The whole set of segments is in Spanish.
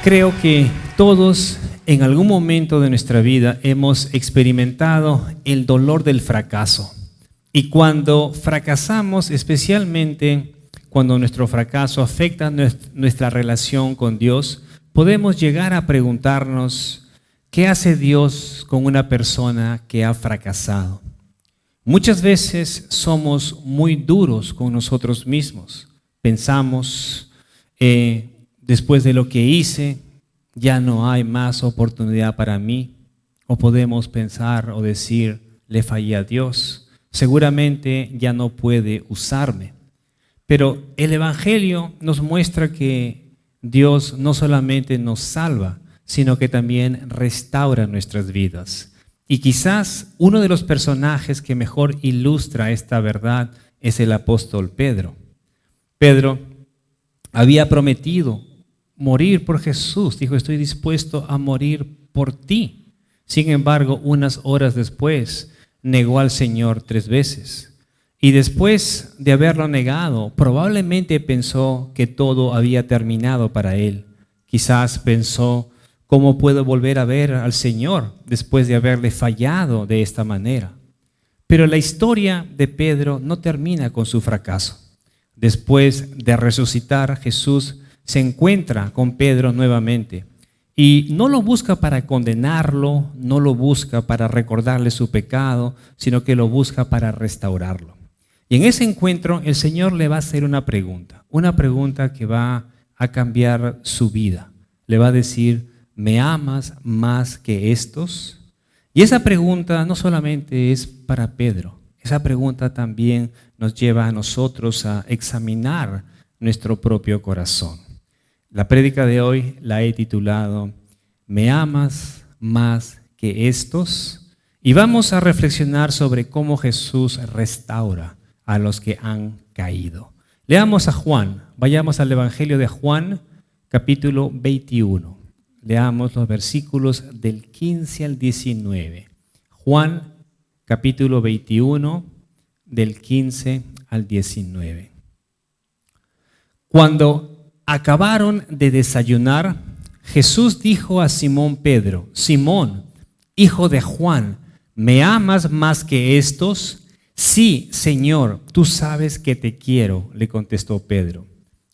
Creo que todos en algún momento de nuestra vida hemos experimentado el dolor del fracaso. Y cuando fracasamos, especialmente cuando nuestro fracaso afecta nuestra relación con Dios, podemos llegar a preguntarnos, ¿qué hace Dios con una persona que ha fracasado? Muchas veces somos muy duros con nosotros mismos. Pensamos, después de lo que hice, ya no hay más oportunidad para mí. O podemos pensar o decir, le fallé a Dios. Seguramente ya no puede usarme. Pero el Evangelio nos muestra que Dios no solamente nos salva, sino que también restaura nuestras vidas. Y quizás uno de los personajes que mejor ilustra esta verdad es el apóstol Pedro. Pedro había prometido morir por Jesús. Dijo, estoy dispuesto a morir por ti. Sin embargo, unas horas después, negó al Señor 3 veces. Y después de haberlo negado, probablemente pensó que todo había terminado para él. Quizás pensó, ¿cómo puedo volver a ver al Señor después de haberle fallado de esta manera? Pero la historia de Pedro no termina con su fracaso. Después de resucitar, Jesús se encuentra con Pedro nuevamente y no lo busca para condenarlo, no lo busca para recordarle su pecado, sino que lo busca para restaurarlo. Y en ese encuentro el Señor le va a hacer una pregunta que va a cambiar su vida. Le va a decir, ¿me amas más que estos? Y esa pregunta no solamente es para Pedro, esa pregunta también nos lleva a nosotros a examinar nuestro propio corazón. La prédica de hoy la he titulado, ¿me amas más que estos? Y vamos a reflexionar sobre cómo Jesús restaura a los que han caído. Leamos a Juan, vayamos al Evangelio de Juan, capítulo 21. Leamos los versículos del 15 al 19. Juan, capítulo 21, del 15 al 19. Cuando acabaron de desayunar, Jesús dijo a Simón Pedro, Simón, hijo de Juan, ¿me amas más que estos? Sí, Señor, tú sabes que te quiero, le contestó Pedro.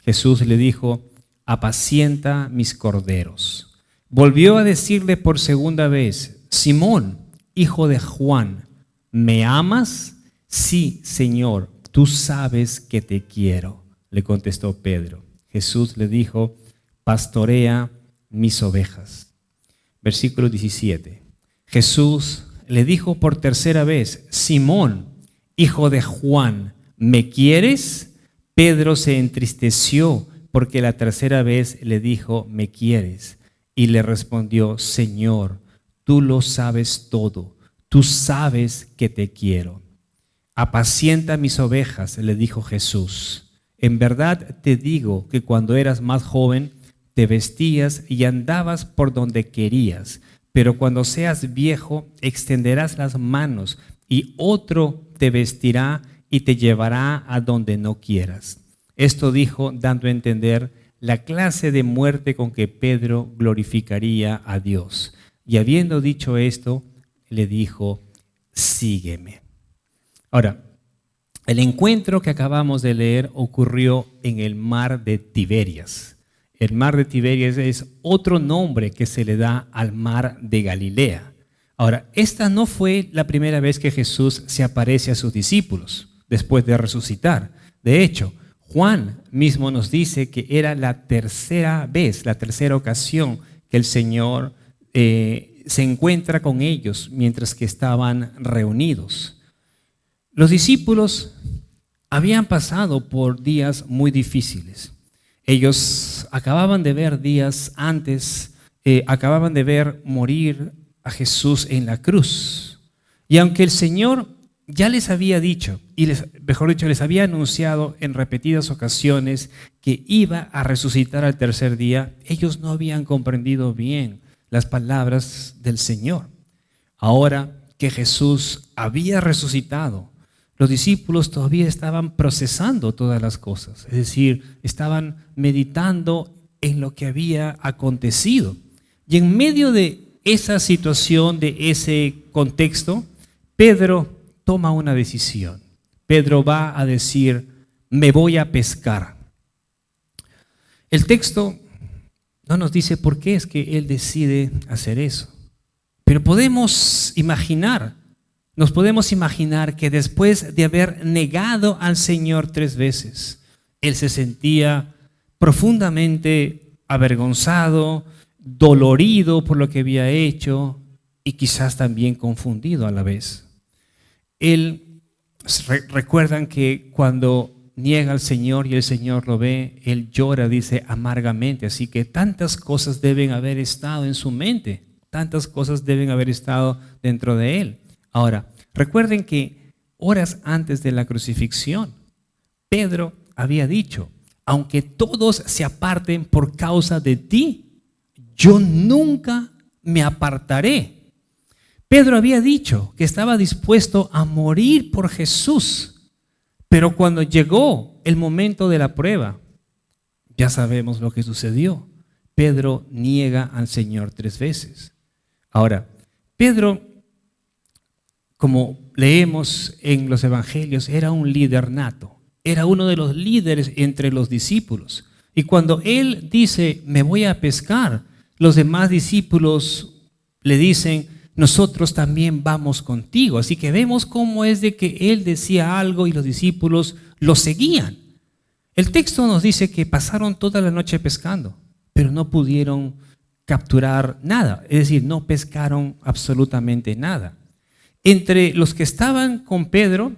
Jesús le dijo, apacienta mis corderos. Volvió a decirle por segunda vez, Simón, hijo de Juan, ¿me amas? Sí, Señor, tú sabes que te quiero, le contestó Pedro. Jesús le dijo, pastorea mis ovejas. Versículo 17. Jesús le dijo por tercera vez, Simón, hijo de Juan, ¿me quieres? Pedro se entristeció porque la tercera vez le dijo, ¿me quieres? Y le respondió, Señor, tú lo sabes todo, tú sabes que te quiero. Apacienta mis ovejas, le dijo Jesús. En verdad te digo que cuando eras más joven, te vestías y andabas por donde querías, pero cuando seas viejo, extenderás las manos y otro te vestirá y te llevará a donde no quieras. Esto dijo, dando a entender la clase de muerte con que Pedro glorificaría a Dios. Y habiendo dicho esto, le dijo, sígueme. Ahora, el encuentro que acabamos de leer ocurrió en el mar de Tiberias. El mar de Tiberias es otro nombre que se le da al mar de Galilea. Ahora, esta no fue la primera vez que Jesús se aparece a sus discípulos después de resucitar. De hecho, Juan mismo nos dice que era la tercera vez, la tercera ocasión que el Señor se encuentra con ellos mientras que estaban reunidos. Los discípulos habían pasado por días muy difíciles. Ellos acababan de ver días antes, acababan de ver morir a Jesús en la cruz. Y aunque el Señor ya les había dicho, mejor dicho, les había anunciado en repetidas ocasiones que iba a resucitar al tercer día, ellos no habían comprendido bien las palabras del Señor. Ahora que Jesús había resucitado, los discípulos todavía estaban procesando todas las cosas, es decir, estaban meditando en lo que había acontecido. Y en medio de esa situación, de ese contexto, Pedro toma una decisión. Pedro va a decir, me voy a pescar. El texto no nos dice por qué es que él decide hacer eso. Pero nos podemos imaginar que después de haber negado al Señor 3 veces, él se sentía profundamente avergonzado, dolorido por lo que había hecho y quizás también confundido a la vez. Recuerdan que cuando niega al Señor y el Señor lo ve, él llora, dice, amargamente. Así que tantas cosas deben haber estado en su mente, tantas cosas deben haber estado dentro de él. Ahora, recuerden que horas antes de la crucifixión, Pedro había dicho, aunque todos se aparten por causa de ti, yo nunca me apartaré. Pedro había dicho que estaba dispuesto a morir por Jesús. Pero cuando llegó el momento de la prueba, ya sabemos lo que sucedió. Pedro niega al Señor 3 veces. Ahora, Pedro, como leemos en los evangelios, era un líder nato. Era uno de los líderes entre los discípulos. Y cuando él dice, me voy a pescar, los demás discípulos le dicen, nosotros también vamos contigo. Así que vemos cómo es de que él decía algo y los discípulos lo seguían. El texto nos dice que pasaron toda la noche pescando, pero no pudieron capturar nada. Es decir, no pescaron absolutamente nada. Entre los que estaban con Pedro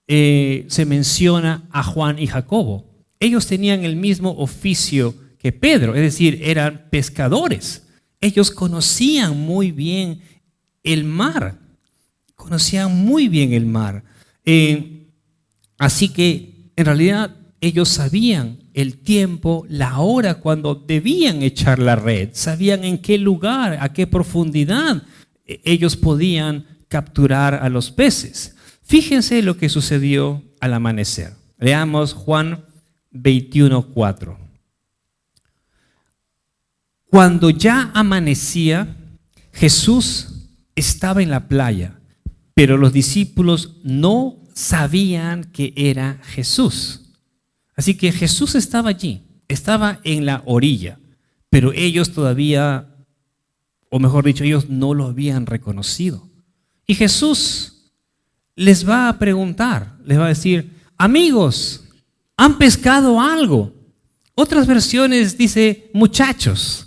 se menciona a Juan y Jacobo. Ellos tenían el mismo oficio que Pedro, es decir, eran pescadores. Ellos conocían muy bien el mar, así que en realidad ellos sabían el tiempo, la hora cuando debían echar la red, sabían en qué lugar, a qué profundidad ellos podían capturar a los peces. Fíjense lo que sucedió al amanecer. Leamos Juan 21:4. Cuando ya amanecía, Jesús estaba en la playa, pero los discípulos no sabían que era Jesús. Así que Jesús estaba allí, estaba en la orilla, pero ellos todavía, o mejor dicho, ellos no lo habían reconocido. Y Jesús les va a preguntar, les va a decir, amigos, ¿han pescado algo? Otras versiones dice muchachos.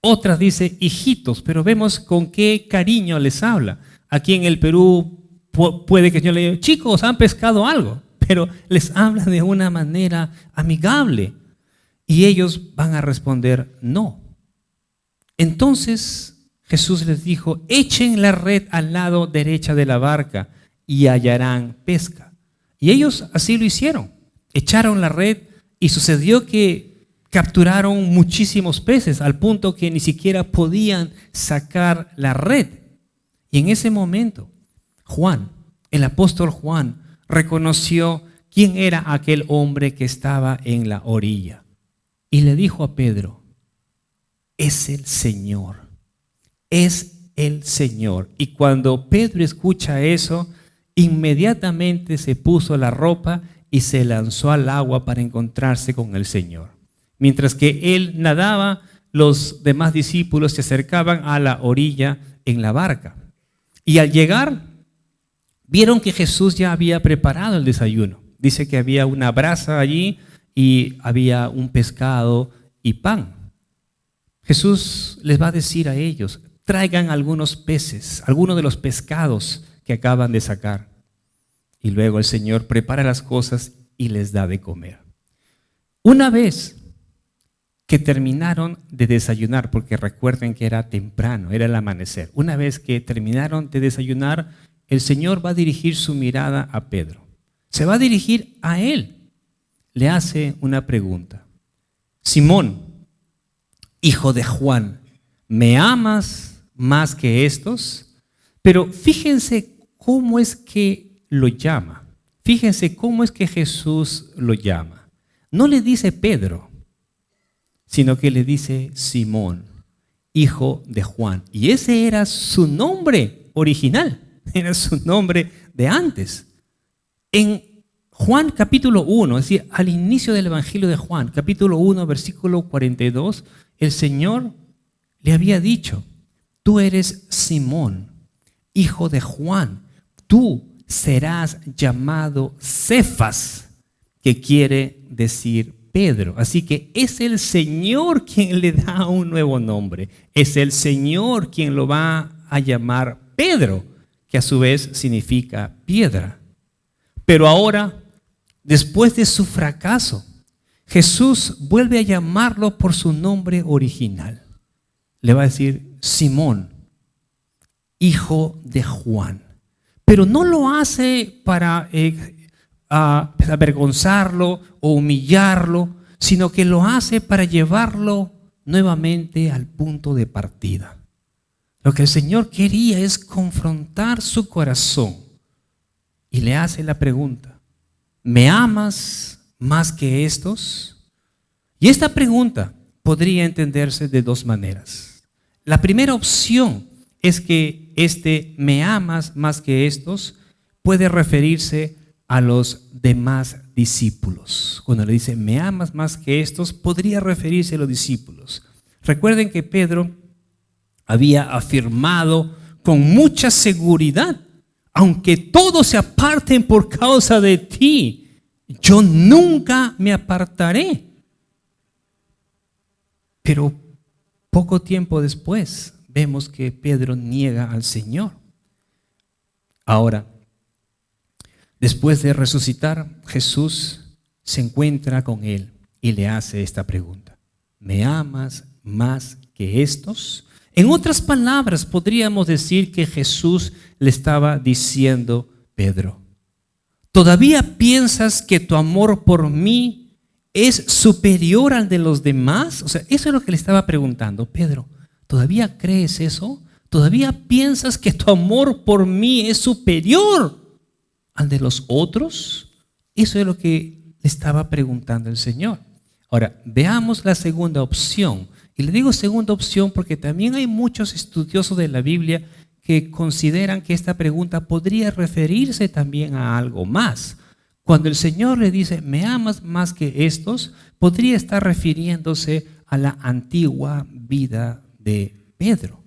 Otras dice hijitos, pero vemos con qué cariño les habla. Aquí en el Perú puede que yo le diga, chicos, ¿han pescado algo? Pero les habla de una manera amigable. Y ellos van a responder, no. Entonces Jesús les dijo, echen la red al lado derecha de la barca y hallarán pesca. Y ellos así lo hicieron. Echaron la red y sucedió que capturaron muchísimos peces al punto que ni siquiera podían sacar la red. Y en ese momento, Juan, el apóstol Juan, reconoció quién era aquel hombre que estaba en la orilla. Y le dijo a Pedro, es el Señor, es el Señor. Y cuando Pedro escucha eso, inmediatamente se puso la ropa y se lanzó al agua para encontrarse con el Señor. Mientras que él nadaba, los demás discípulos se acercaban a la orilla en la barca. Y al llegar, vieron que Jesús ya había preparado el desayuno. Dice que había una brasa allí y había un pescado y pan. Jesús les va a decir a ellos, traigan algunos peces, algunos de los pescados que acaban de sacar. Y luego el Señor prepara las cosas y les da de comer. Una vez que terminaron de desayunar, porque recuerden que era temprano, era el amanecer. Una vez que terminaron de desayunar, el Señor va a dirigir su mirada a Pedro. Se va a dirigir a él. Le hace una pregunta. Simón, hijo de Juan, ¿me amas más que estos? Pero fíjense cómo es que lo llama. Fíjense cómo es que Jesús lo llama. No le dice Pedro. sino que le dice Simón, hijo de Juan. Y ese era su nombre original, era su nombre de antes. En Juan capítulo 1, es decir, al inicio del Evangelio de Juan, capítulo 1, versículo 42, el Señor le había dicho, tú eres Simón, hijo de Juan, tú serás llamado Cefas, que quiere decir Pedro. Así que es el Señor quien le da un nuevo nombre. Es el Señor quien lo va a llamar Pedro, que a su vez significa piedra. Pero ahora, después de su fracaso, Jesús vuelve a llamarlo por su nombre original. Le va a decir Simón, hijo de Juan. Pero no lo hace para avergonzarlo o humillarlo, sino que lo hace para llevarlo nuevamente al punto de partida. Lo que el Señor quería es confrontar su corazón y le hace la pregunta, ¿me amas más que estos? Y esta pregunta podría entenderse de dos maneras. La primera opción es que ¿me amas más que estos? Puede referirse a los demás discípulos. Cuando le dice, ¿me amas más que estos? Podría referirse a los discípulos. Recuerden que Pedro había afirmado con mucha seguridad, aunque todos se aparten por causa de ti, yo nunca me apartaré. Pero poco tiempo después vemos que Pedro niega al Señor. Ahora, después de resucitar, Jesús se encuentra con él y le hace esta pregunta. ¿Me amas más que estos? En otras palabras, podríamos decir que Jesús le estaba diciendo, Pedro, ¿todavía piensas que tu amor por mí es superior al de los demás? O sea, eso es lo que le estaba preguntando. Pedro, ¿todavía crees eso? ¿Todavía piensas que tu amor por mí es superior al de los otros? Eso es lo que le estaba preguntando el Señor. Ahora, veamos la segunda opción. Y le digo segunda opción porque también hay muchos estudiosos de la Biblia que consideran que esta pregunta podría referirse también a algo más. Cuando el Señor le dice, ¿me amas más que estos? Podría estar refiriéndose a la antigua vida de Pedro.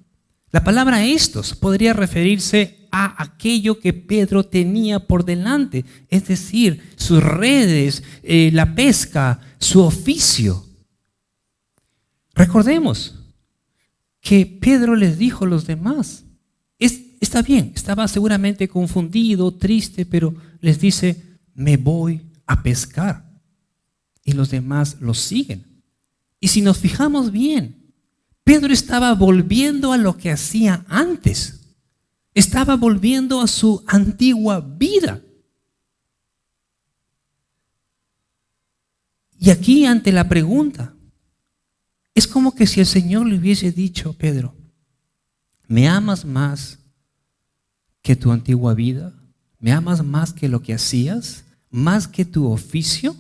La palabra estos podría referirse a aquello que Pedro tenía por delante, es decir, sus redes, la pesca, su oficio. Recordemos que Pedro les dijo a los demás, está bien, estaba seguramente confundido, triste, pero les dice, me voy a pescar. Y los demás lo siguen. Y si nos fijamos bien, Pedro estaba volviendo a lo que hacía antes. Estaba volviendo a su antigua vida. Y aquí ante la pregunta, es como que si el Señor le hubiese dicho, Pedro, ¿me amas más que tu antigua vida? ¿Me amas más que lo que hacías? ¿Más que tu oficio?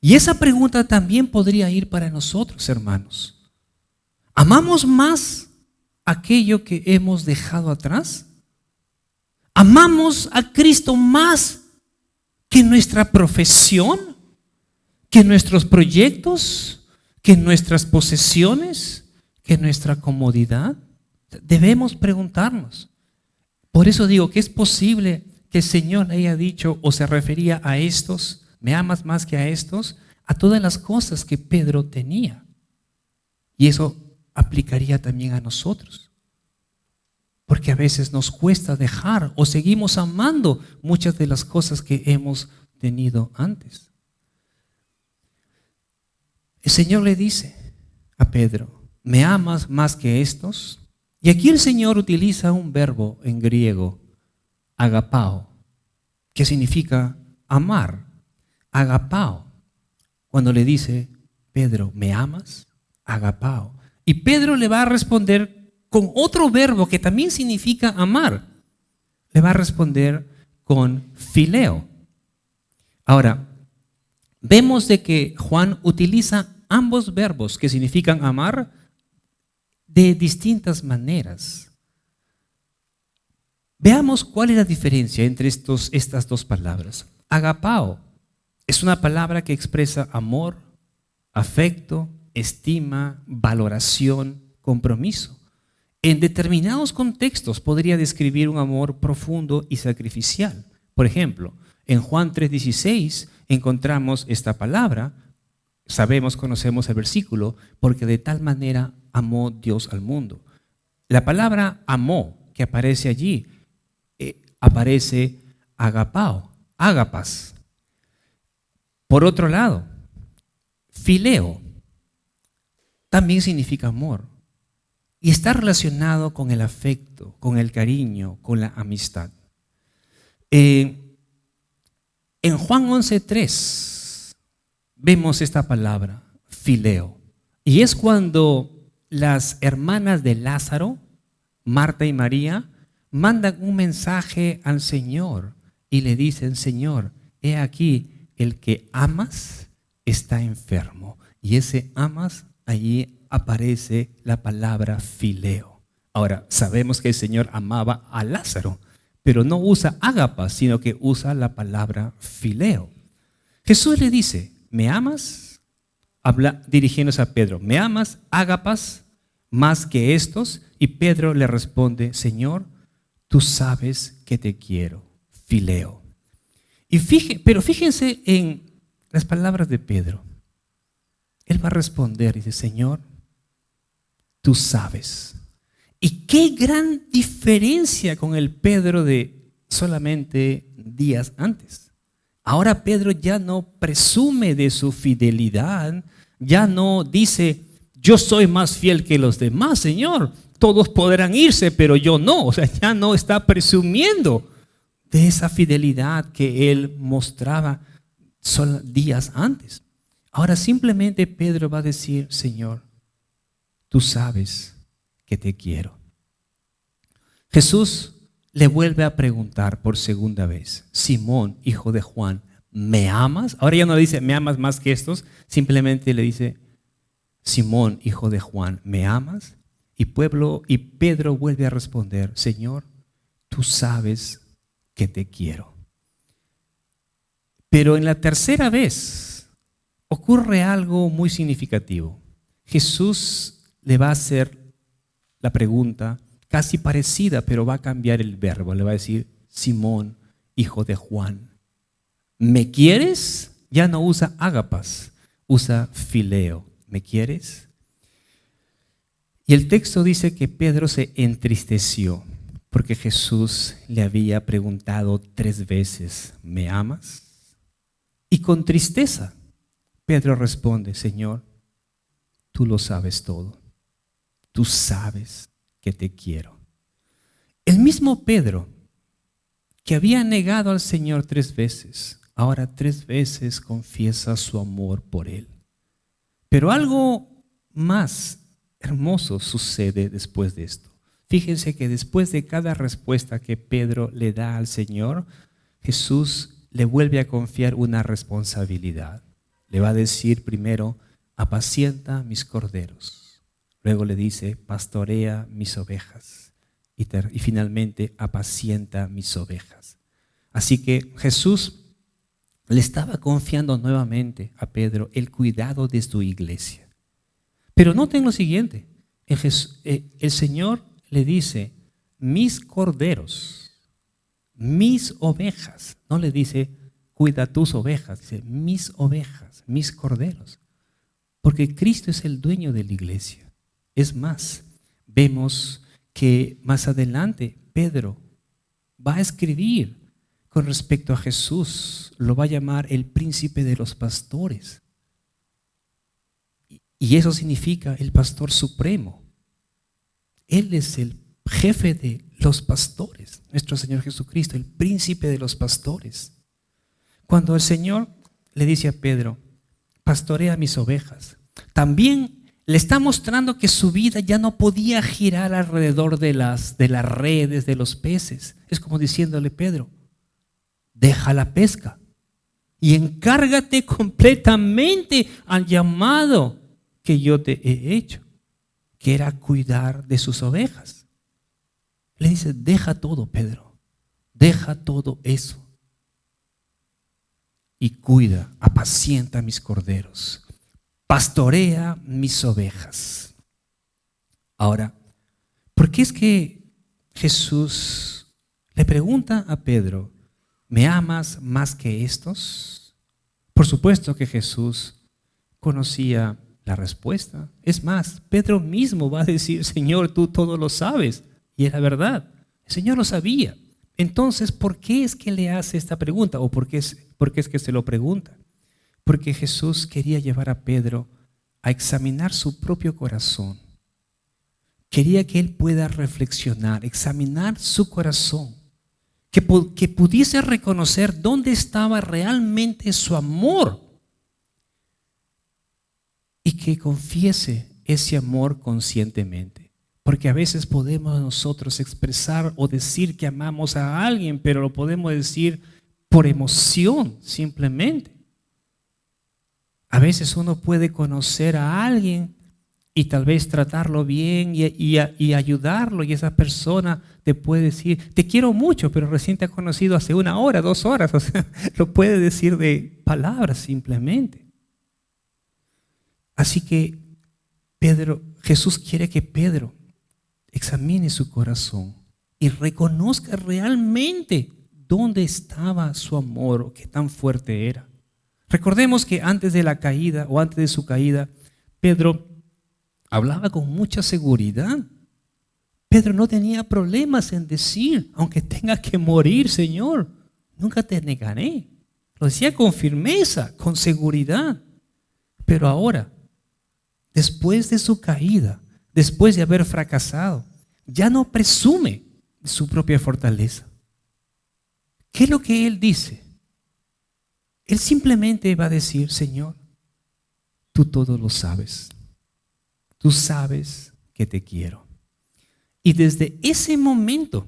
Y esa pregunta también podría ir para nosotros, hermanos. ¿Amamos más aquello que hemos dejado atrás? ¿Amamos a Cristo más que nuestra profesión? ¿Que nuestros proyectos? ¿Que nuestras posesiones? ¿Que nuestra comodidad? Debemos preguntarnos. Por eso digo que es posible que el Señor le haya dicho o se refería a estos, ¿me amas más que a estos? A todas las cosas que Pedro tenía. Y eso aplicaría también a nosotros. Porque a veces nos cuesta dejar o seguimos amando muchas de las cosas que hemos tenido antes. El Señor le dice a Pedro, ¿me amas más que estos? Y aquí el Señor utiliza un verbo en griego, agapao, que significa amar. Agapao. Cuando le dice, Pedro, ¿me amas? Agapao. Y Pedro le va a responder con otro verbo que también significa amar. Le va a responder con fileo. Ahora, vemos de que Juan utiliza ambos verbos que significan amar de distintas maneras. Veamos cuál es la diferencia entre estas dos palabras. Agapao es una palabra que expresa amor, afecto, estima, valoración, compromiso. En determinados contextos podría describir un amor profundo y sacrificial. Por ejemplo, en Juan 3:16 encontramos esta palabra. Conocemos el versículo, porque de tal manera amó Dios al mundo. La palabra amó que aparece allí, aparece agapao, ágapas. Por otro lado, fileo también significa amor y está relacionado con el afecto, con el cariño, con la amistad. En Juan 11:3 vemos esta palabra, fileo, y es cuando las hermanas de Lázaro, Marta y María, mandan un mensaje al Señor y le dicen: Señor, he aquí, el que amas está enfermo. Y ese amas, allí aparece la palabra fileo. Ahora, sabemos que el Señor amaba a Lázaro, pero no usa ágapas, sino que usa la palabra fileo. Jesús le dice: ¿me amas? Habla dirigiéndose a Pedro: ¿me amas, ágapas, más que estos? Y Pedro le responde: Señor, tú sabes que te quiero, fileo. Pero fíjense en las palabras de Pedro. Él va a responder y dice: Señor, tú sabes. Y qué gran diferencia con el Pedro de solamente días antes. Ahora Pedro ya no presume de su fidelidad, ya no dice: yo soy más fiel que los demás, Señor. Todos podrán irse, pero yo no. O sea, ya no está presumiendo de esa fidelidad que él mostraba solo días antes. Ahora simplemente Pedro va a decir: Señor, tú sabes que te quiero. Jesús le vuelve a preguntar por segunda vez: Simón, hijo de Juan, ¿me amas? Ahora ya no le dice: ¿me amas más que estos? Simplemente le dice: Simón, hijo de Juan, ¿me amas? Y Pedro vuelve a responder: Señor, tú sabes que te quiero. Pero en la tercera vez ocurre algo muy significativo. Jesús le va a hacer la pregunta casi parecida, pero va a cambiar el verbo. Le va a decir: Simón, hijo de Juan, ¿me quieres? Ya no usa ágapas, usa fileo. ¿Me quieres? Y el texto dice que Pedro se entristeció porque Jesús le había preguntado 3 veces: ¿me amas? Y con tristeza Pedro responde: Señor, tú lo sabes todo. Tú sabes que te quiero. El mismo Pedro que había negado al Señor 3 veces, ahora 3 veces confiesa su amor por él. Pero algo más hermoso sucede después de esto. Fíjense que después de cada respuesta que Pedro le da al Señor, Jesús le vuelve a confiar una responsabilidad. Le va a decir primero: apacienta mis corderos. Luego le dice: pastorea mis ovejas. Y finalmente: apacienta mis ovejas. Así que Jesús le estaba confiando nuevamente a Pedro el cuidado de su iglesia. Pero noten lo siguiente: el Señor le dice: mis corderos, mis ovejas. No le dice: cuida tus ovejas, dice: mis ovejas, mis corderos. Porque Cristo es el dueño de la iglesia. Es más, vemos que más adelante Pedro va a escribir con respecto a Jesús, lo va a llamar el príncipe de los pastores. Y eso significa el pastor supremo. Él es el jefe de los pastores, nuestro Señor Jesucristo, el príncipe de los pastores. Cuando el Señor le dice a Pedro: pastorea mis ovejas, también le está mostrando que su vida ya no podía girar alrededor de las redes, de los peces. Es como diciéndole: Pedro, deja la pesca y encárgate completamente al llamado que yo te he hecho, que era cuidar de sus ovejas. Le dice, deja todo, Pedro, deja todo eso y cuida, apacienta mis corderos, pastorea mis ovejas. Ahora, ¿por qué es que Jesús le pregunta a Pedro, ¿me amas más que estos? Por supuesto que Jesús conocía la respuesta. Es más, Pedro mismo va a decir, Señor, tú todo lo sabes. Y era verdad, el Señor lo sabía. Entonces, ¿por qué es que le hace esta pregunta? ¿O por qué es que se lo pregunta? Porque Jesús quería llevar a Pedro a examinar su propio corazón. Quería que él pueda reflexionar, examinar su corazón. Que pudiese reconocer dónde estaba realmente su amor. Y que confiese ese amor conscientemente. Porque a veces podemos nosotros expresar o decir que amamos a alguien, pero lo podemos decir por emoción simplemente. A veces uno puede conocer a alguien y tal vez tratarlo bien y ayudarlo, y esa persona te puede decir, te quiero mucho, pero recién te ha conocido hace 1 hora, 2 horas, o sea, lo puede decir de palabras simplemente. Así que Jesús quiere que Pedro examine su corazón y reconozca realmente dónde estaba su amor o qué tan fuerte era. Recordemos que antes de la caída o antes de su caída, Pedro hablaba con mucha seguridad. Pedro no tenía problemas en decir, aunque tenga que morir, Señor, nunca te negaré. Lo decía con firmeza, con seguridad. Pero ahora, después de su caída, después de haber fracasado, ya no presume de su propia fortaleza. ¿Qué es lo que él dice? Él simplemente va a decir, Señor, tú todo lo sabes. Tú sabes que te quiero. Y desde ese momento,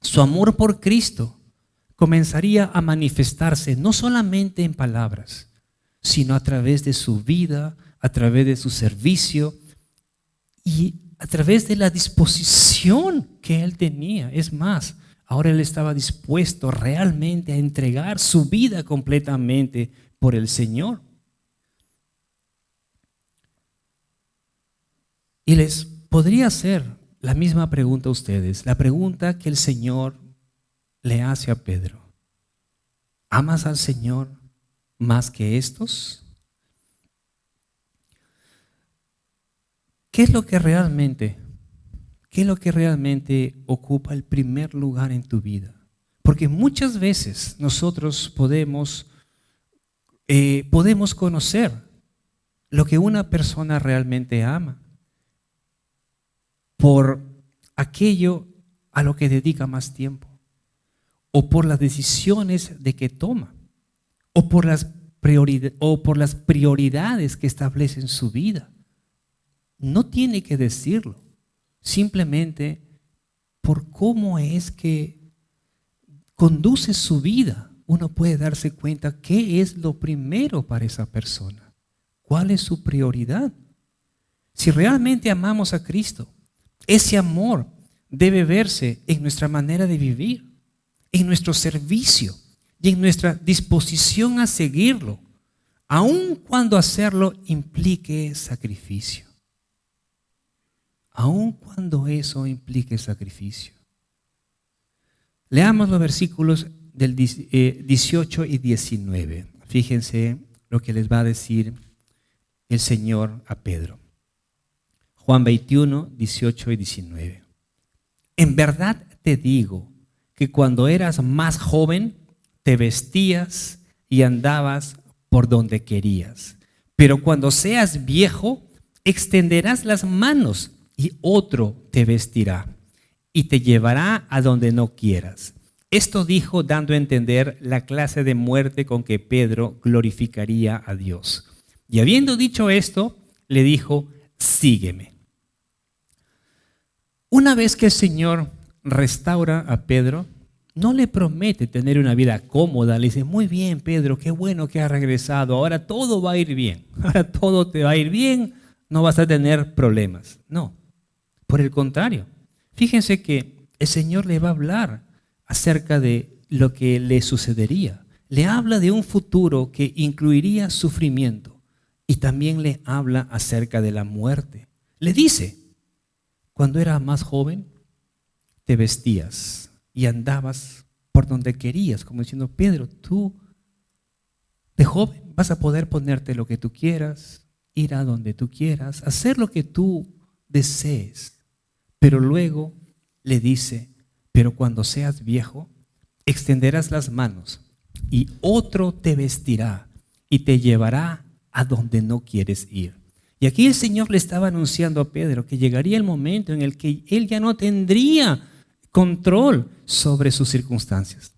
su amor por Cristo comenzaría a manifestarse no solamente en palabras, sino a través de su vida, a través de su servicio y a través de la disposición que él tenía. Es más, ahora él estaba dispuesto realmente a entregar su vida completamente por el Señor. Y les podría hacer la misma pregunta a ustedes, la pregunta que el Señor le hace a Pedro. ¿Amas al Señor más que estos? ¿Qué es lo que realmente ocupa el primer lugar en tu vida? Porque muchas veces nosotros podemos conocer lo que una persona realmente ama por aquello a lo que dedica más tiempo, o por las decisiones de que toma, o por las prioridades que establece en su vida. No tiene que decirlo, simplemente por cómo es que conduce su vida, uno puede darse cuenta qué es lo primero para esa persona, cuál es su prioridad. Si realmente amamos a Cristo, ese amor debe verse en nuestra manera de vivir, en nuestro servicio y en nuestra disposición a seguirlo, aun cuando hacerlo implique sacrificio. Aun cuando eso implique sacrificio. Leamos los versículos del 18 y 19. Fíjense lo que les va a decir el Señor a Pedro. Juan 21, 18 y 19. En verdad te digo que cuando eras más joven te vestías y andabas por donde querías. Pero cuando seas viejo, extenderás las manos y otro te vestirá y te llevará a donde no quieras. Esto dijo dando a entender la clase de muerte con que Pedro glorificaría a Dios. Y habiendo dicho esto, le dijo, sígueme. Una vez que el Señor restaura a Pedro, no le promete tener una vida cómoda. Le dice, muy bien, Pedro, qué bueno que has regresado. Ahora todo va a ir bien. ahora todo te va a ir bien, no vas a tener problemas. No, por el contrario. Fíjense que el Señor le va a hablar acerca de lo que le sucedería. Le habla de un futuro que incluiría sufrimiento y también le habla acerca de la muerte. Le dice, cuando eras más joven, te vestías y andabas por donde querías, como diciendo, Pedro, tú de joven vas a poder ponerte lo que tú quieras, ir a donde tú quieras, hacer lo que tú desees. Pero luego le dice, pero cuando seas viejo, extenderás las manos y otro te vestirá y te llevará a donde no quieres ir. Y aquí el Señor le estaba anunciando a Pedro que llegaría el momento en el que él ya no tendría control sobre sus circunstancias.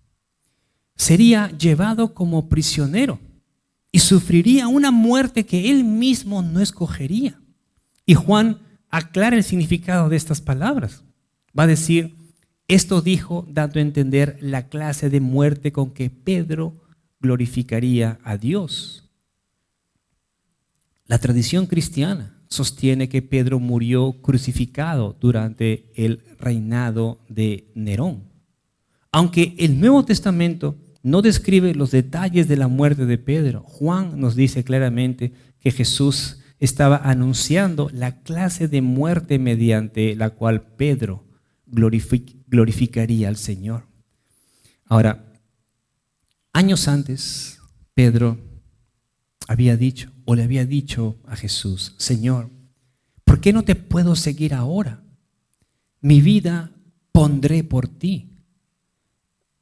Sería llevado como prisionero y sufriría una muerte que él mismo no escogería. Y Juan aclara el significado de estas palabras. Va a decir, esto dijo dando a entender la clase de muerte con que Pedro glorificaría a Dios. La tradición cristiana sostiene que Pedro murió crucificado durante el reinado de Nerón. Aunque el Nuevo Testamento no describe los detalles de la muerte de Pedro, Juan nos dice claramente que Jesús estaba anunciando la clase de muerte mediante la cual Pedro glorificaría al Señor. Ahora, años antes, Pedro había dicho, o le había dicho a Jesús, Señor, ¿por qué no te puedo seguir ahora? Mi vida pondré por ti.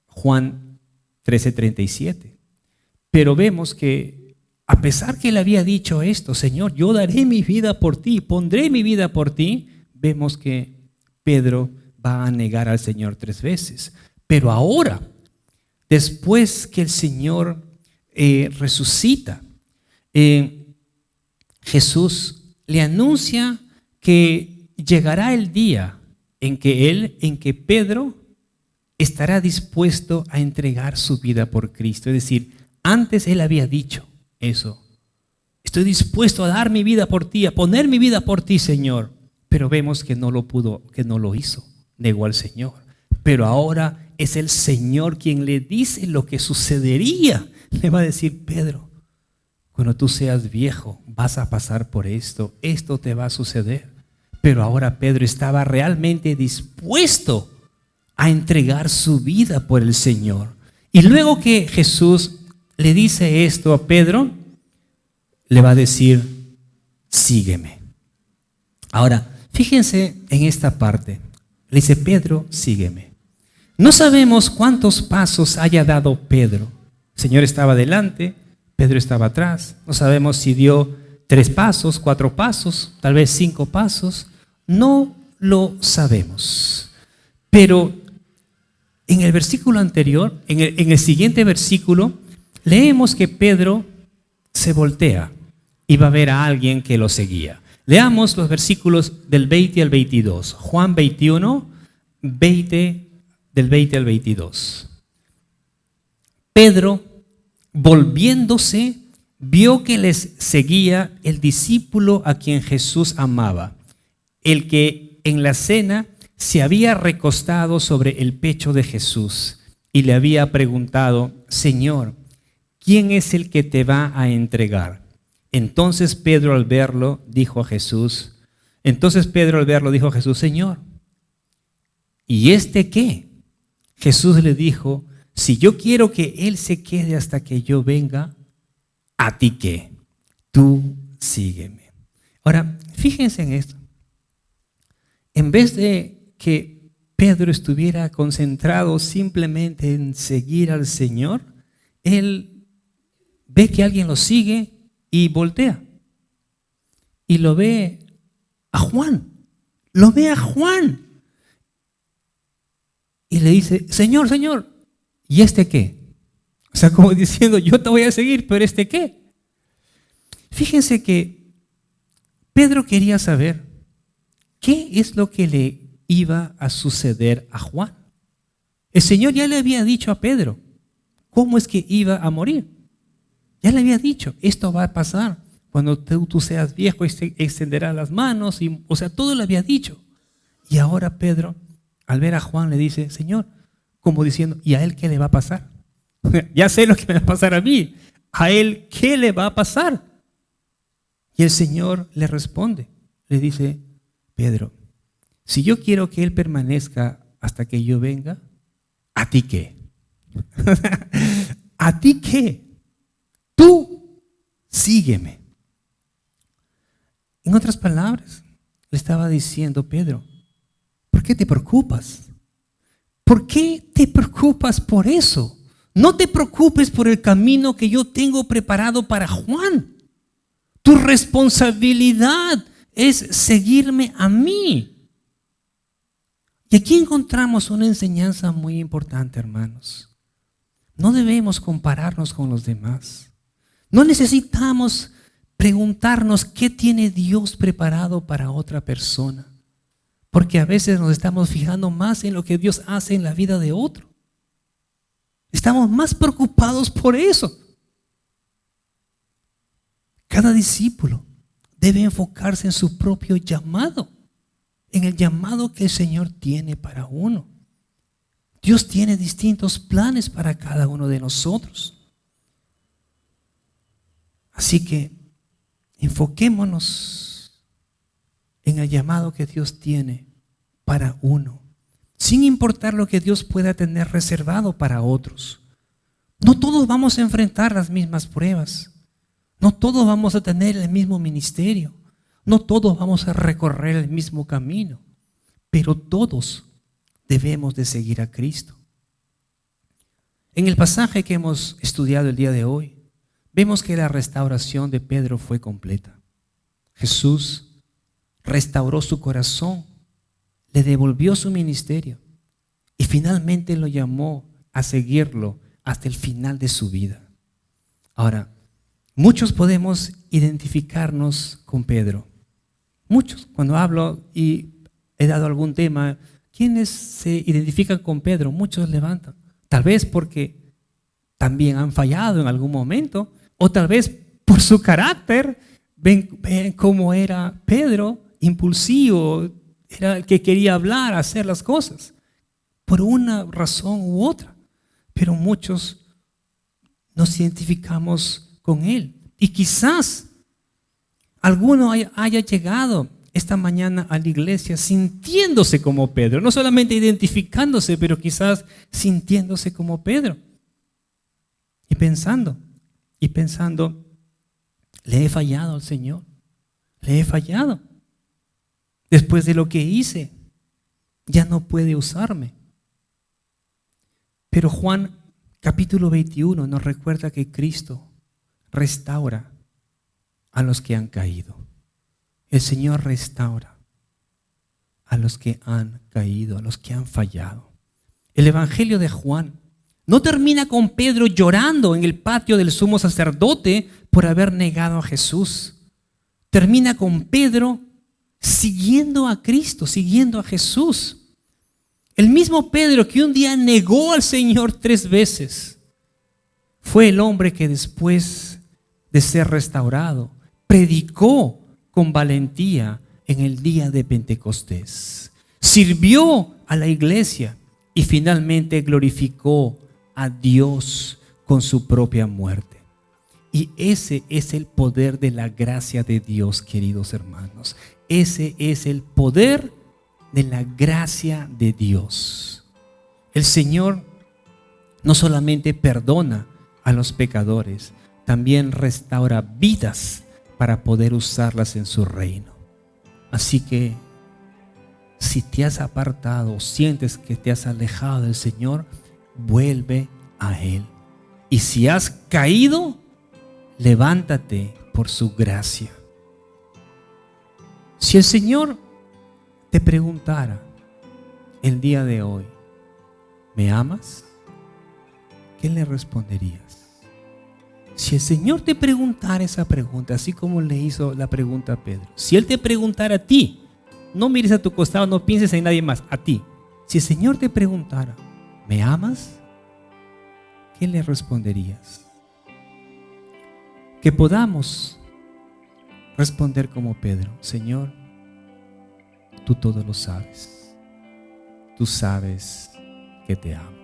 Juan 13:37. Pero vemos que a pesar que él había dicho esto, Señor, yo daré mi vida por ti, pondré mi vida por ti, vemos que Pedro va a negar al Señor 3 veces. Pero ahora, después que el Señor resucita, Jesús le anuncia que llegará el día en que Pedro estará dispuesto a entregar su vida por Cristo. Es decir, antes él había dicho eso. Estoy dispuesto a dar mi vida por ti, a poner mi vida por ti, Señor. Pero vemos que no lo pudo, que no lo hizo. Negó al Señor. Pero ahora es el Señor quien le dice lo que sucedería. Le va a decir, Pedro, cuando tú seas viejo, vas a pasar por esto. Esto te va a suceder. Pero ahora Pedro estaba realmente dispuesto a entregar su vida por el Señor. Y luego que Jesús le dice esto a Pedro, le va a decir, sígueme. Ahora, fíjense en esta parte. Le dice, Pedro, sígueme. No sabemos cuántos pasos haya dado Pedro. El Señor estaba delante, Pedro estaba atrás. No sabemos si dio 3 pasos, 4 pasos, tal vez 5 pasos. No lo sabemos. Pero en el versículo anterior, en el siguiente versículo, leemos que Pedro se voltea y va a ver a alguien que lo seguía. Leamos los versículos del 20 al 22. Juan 21, del 20 al 22. Pedro, volviéndose, vio que les seguía el discípulo a quien Jesús amaba, el que en la cena se había recostado sobre el pecho de Jesús y le había preguntado, Señor, ¿quién es el que te va a entregar? Entonces Pedro al verlo dijo a Jesús, Señor, ¿y este qué? Jesús le dijo, si yo quiero que él se quede hasta que yo venga, ¿a ti qué? Tú sígueme. Ahora, fíjense en esto. En vez de que Pedro estuviera concentrado simplemente en seguir al Señor, él ve que alguien lo sigue y voltea. Y lo ve a Juan. Y le dice, Señor, ¿y este qué? O sea, como diciendo, yo te voy a seguir, pero ¿este qué? Fíjense que Pedro quería saber qué es lo que le iba a suceder a Juan. El Señor ya le había dicho a Pedro cómo es que iba a morir. Ya le había dicho, esto va a pasar. Cuando tú seas viejo, extenderás las manos. O sea, todo le había dicho. Y ahora Pedro, al ver a Juan, le dice, Señor, como diciendo, ¿y a él qué le va a pasar? Ya sé lo que me va a pasar a mí. ¿A él qué le va a pasar? Y el Señor le responde, le dice, Pedro, si yo quiero que él permanezca hasta que yo venga, ¿a ti qué? ¿A ti qué? Tú sígueme. En otras palabras, le estaba diciendo, Pedro, ¿por qué te preocupas? ¿Por qué te preocupas por eso? No te preocupes por el camino que yo tengo preparado para Juan. Tu responsabilidad es seguirme a mí. Y aquí encontramos una enseñanza muy importante, hermanos. No debemos compararnos con los demás. No necesitamos preguntarnos qué tiene Dios preparado para otra persona. Porque a veces nos estamos fijando más en lo que Dios hace en la vida de otro. Estamos más preocupados por eso. Cada discípulo debe enfocarse en su propio llamado, en el llamado que el Señor tiene para uno. Dios tiene distintos planes para cada uno de nosotros. Así que enfoquémonos en el llamado que Dios tiene para uno, sin importar lo que Dios pueda tener reservado para otros. No todos vamos a enfrentar las mismas pruebas. No todos vamos a tener el mismo ministerio. No todos vamos a recorrer el mismo camino. Pero todos debemos de seguir a Cristo. En el pasaje que hemos estudiado el día de hoy, vemos que la restauración de Pedro fue completa. Jesús restauró su corazón, le devolvió su ministerio y finalmente lo llamó a seguirlo hasta el final de su vida. Ahora, muchos podemos identificarnos con Pedro. Muchos, cuando hablo y he dado algún tema, ¿quiénes se identifican con Pedro? Muchos levantan. Tal vez porque también han fallado en algún momento, o tal vez por su carácter. Ven cómo era Pedro, impulsivo, era el que quería hablar, hacer las cosas, por una razón u otra. Pero muchos nos identificamos con él. Y quizás alguno haya llegado esta mañana a la iglesia sintiéndose como Pedro, no solamente identificándose, pero quizás sintiéndose como Pedro. Y pensando, le he fallado al Señor, le he fallado. Después de lo que hice, ya no puede usarme. Pero Juan capítulo 21 nos recuerda que Cristo restaura a los que han caído. El Señor restaura a los que han caído, a los que han fallado. El Evangelio de Juan no termina con Pedro llorando en el patio del sumo sacerdote por haber negado a Jesús. Termina con Pedro siguiendo a Cristo, siguiendo a Jesús. El mismo Pedro que un día negó al Señor 3 veces, fue el hombre que después de ser restaurado, predicó con valentía en el día de Pentecostés. Sirvió a la iglesia y finalmente glorificó a Dios con su propia muerte. Y ese es el poder de la gracia de Dios, queridos hermanos. Ese es el poder de la gracia de Dios. El Señor no solamente perdona a los pecadores, también restaura vidas para poder usarlas en su reino. Así que si te has apartado o sientes que te has alejado del Señor, vuelve a Él. Y si has caído, levántate por su gracia. Si el Señor te preguntara el día de hoy, ¿me amas? ¿Qué le responderías? Si el Señor te preguntara esa pregunta, así como le hizo la pregunta a Pedro, si Él te preguntara a ti, no mires a tu costado, no pienses en nadie más, a ti. Si el Señor te preguntara, ¿me amas? ¿Qué le responderías? Que podamos responder como Pedro: Señor, tú todo lo sabes. Tú sabes que te amo.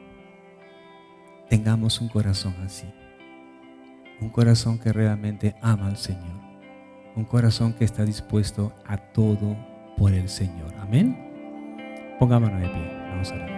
Tengamos un corazón así. Un corazón que realmente ama al Señor. Un corazón que está dispuesto a todo por el Señor. Amén. Pongámonos de pie. Vamos a orar.